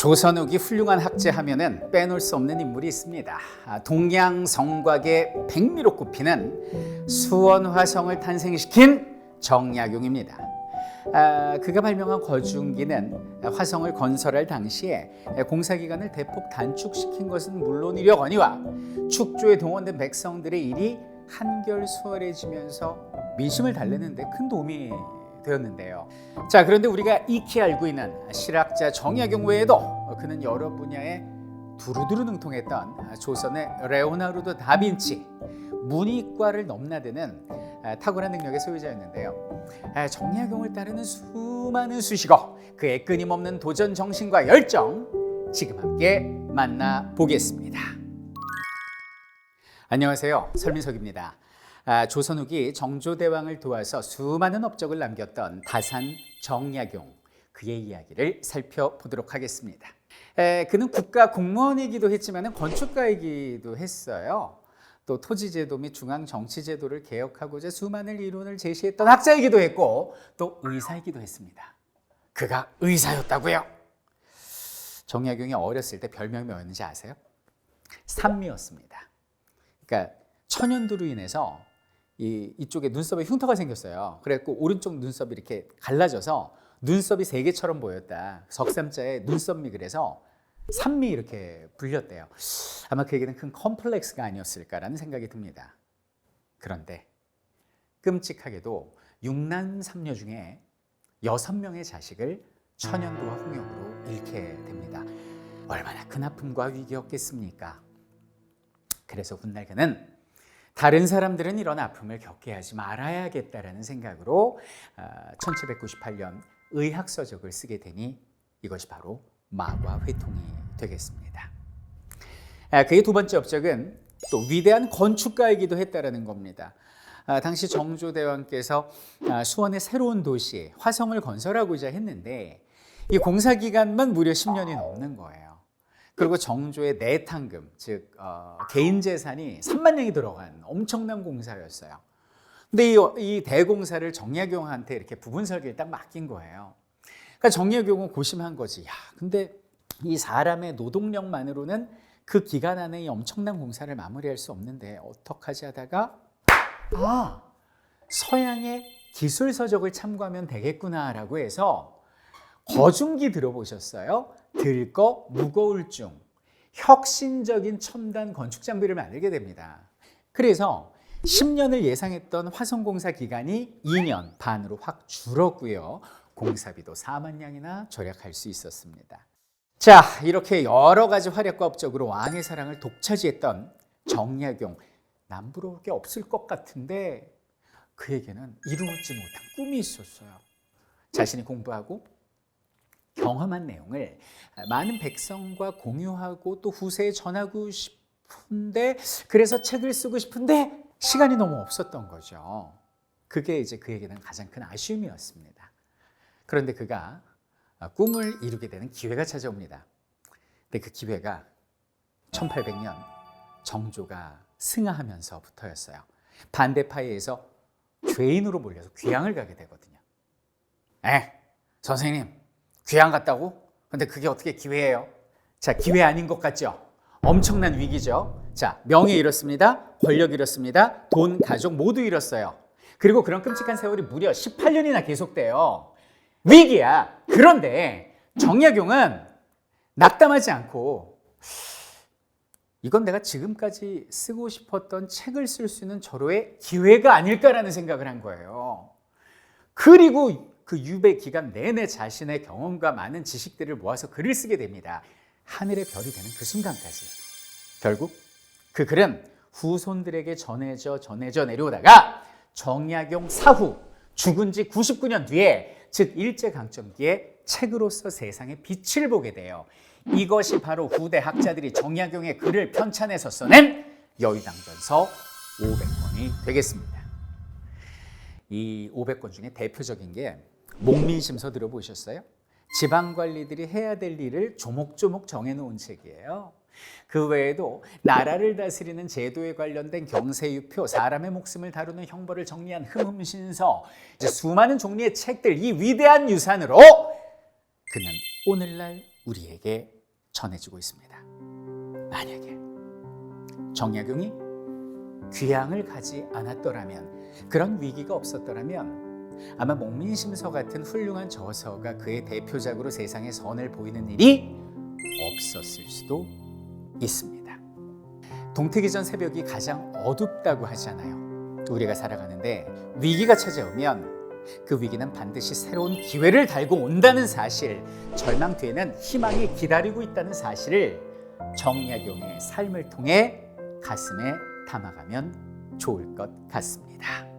조선 후기 훌륭한 학자 하면은 빼놓을 수 없는 인물이 있습니다. 동양성곽의 백미로 꼽히는 수원화성을 탄생시킨 정약용입니다. 그가 발명한 거중기는 화성을 건설할 당시에 공사기간을 대폭 단축시킨 것은 물론이려거니와 축조에 동원된 백성들의 일이 한결 수월해지면서 민심을 달래는 데 큰 도움이 되었는데요. 자, 그런데 우리가 익히 알고 있는 실학자 정약용 외에도 그는 여러 분야에 두루두루 능통했던 조선의 레오나르도 다빈치, 문이과를 넘나드는 탁월한 능력의 소유자였는데요. 정약용을 따르는 수많은 수식어, 그의 끊임없는 도전 정신과 열정, 지금 함께 만나보겠습니다. 안녕하세요, 설민석입니다. 조선 후기 정조대왕을 도와서 수많은 업적을 남겼던 다산 정약용, 그의 이야기를 살펴보도록 하겠습니다. 그는 국가 공무원이기도 했지만 건축가이기도 했어요. 또 토지제도 및 중앙정치제도를 개혁하고자 수많은 이론을 제시했던 학자이기도 했고 또 의사이기도 했습니다. 그가 의사였다고요? 정약용이 어렸을 때 별명이 뭐였는지 아세요? 산미였습니다. 그러니까 천연두로 인해서 이쪽에 눈썹에 흉터가 생겼어요. 그래갖고 오른쪽 눈썹이 이렇게 갈라져서 눈썹이 세 개처럼 보였다. 석삼자에 눈썹미, 그래서 산미 이렇게 불렸대요. 아마 그에게는 큰 컴플렉스가 아니었을까라는 생각이 듭니다. 그런데 끔찍하게도 6남 3녀 중에 6명의 자식을 천연두와 홍역으로 잃게 됩니다. 얼마나 큰 아픔과 위기였겠습니까? 그래서 훗날 그는 다른 사람들은 이런 아픔을 겪게 하지 말아야겠다라는 생각으로 1798년 의학서적을 쓰게 되니 이것이 바로 마과회통이 되겠습니다. 그의 두 번째 업적은 또 위대한 건축가이기도 했다라는 겁니다. 당시 정조대왕께서 수원의 새로운 도시 화성을 건설하고자 했는데 이 공사 기간만 무려 10년이 넘는 거예요. 그리고 정조의 내탕금, 즉 개인 재산이 3만 냥이 들어간 엄청난 공사였어요. 근데 이 대공사를 정약용한테 이렇게 부분 설계를 딱 맡긴 거예요. 그러니까 정약용은 고심한 거지. 야, 근데 이 사람의 노동력만으로는 그 기간 안에 이 엄청난 공사를 마무리할 수 없는데 어떡하지 하다가 서양의 기술 서적을 참고하면 되겠구나라고 해서 거중기 들어보셨어요? 들거 무거울 중 혁신적인 첨단 건축 장비를 만들게 됩니다. 그래서 10년을 예상했던 화성공사 기간이 2년 반으로 확 줄었고요. 공사비도 4만 냥이나 절약할 수 있었습니다. 자, 이렇게 여러 가지 활약과 업적으로 왕의 사랑을 독차지했던 정약용, 남부러울 게 없을 것 같은데 그에게는 이루지 못한 꿈이 있었어요. 자신이 공부하고 경험한 내용을 많은 백성과 공유하고 또 후세에 전하고 싶은데, 그래서 책을 쓰고 싶은데 시간이 너무 없었던 거죠. 그게 이제 그에게는 가장 큰 아쉬움이었습니다. 그런데 그가 꿈을 이루게 되는 기회가 찾아옵니다. 근데 그 기회가 1800년 정조가 승하하면서부터였어요. 반대파에서 죄인으로 몰려서 귀양을 가게 되거든요. 선생님, 귀양 갔다고? 근데 그게 어떻게 기회예요? 자, 기회 아닌 것 같죠? 엄청난 위기죠. 자, 명예 잃었습니다. 권력 잃었습니다. 돈, 가족 모두 잃었어요. 그리고 그런 끔찍한 세월이 무려 18년이나 계속돼요. 위기야. 그런데 정약용은 낙담하지 않고 이건 내가 지금까지 쓰고 싶었던 책을 쓸 수 있는 절호의 기회가 아닐까라는 생각을 한 거예요. 그리고 그 유배 기간 내내 자신의 경험과 많은 지식들을 모아서 글을 쓰게 됩니다. 하늘의 별이 되는 그 순간까지. 결국 그 글은 후손들에게 전해져 내려오다가 정약용 사후 죽은 지 99년 뒤에, 즉 일제강점기에 책으로서 세상의 빛을 보게 돼요. 이것이 바로 후대 학자들이 정약용의 글을 편찬해서 써낸 여의당전서 500권이 되겠습니다. 이 500권 중에 대표적인 게 목민심서 들어보셨어요? 지방관리들이 해야 될 일을 조목조목 정해놓은 책이에요. 그 외에도 나라를 다스리는 제도에 관련된 경세유표, 사람의 목숨을 다루는 형벌을 정리한 흠흠신서, 수많은 종류의 책들, 이 위대한 유산으로 그는 오늘날 우리에게 전해지고 있습니다. 만약에 정약용이 귀향을 가지 않았더라면, 그런 위기가 없었더라면 아마 목민심서 같은 훌륭한 저서가 그의 대표작으로 세상에 선을 보이는 일이 없었을 수도 있습니다. 동트기 전 새벽이 가장 어둡다고 하잖아요. 우리가 살아가는데 위기가 찾아오면 그 위기는 반드시 새로운 기회를 달고 온다는 사실, 절망 뒤에는 희망이 기다리고 있다는 사실을 정약용의 삶을 통해 가슴에 담아가면 좋을 것 같습니다.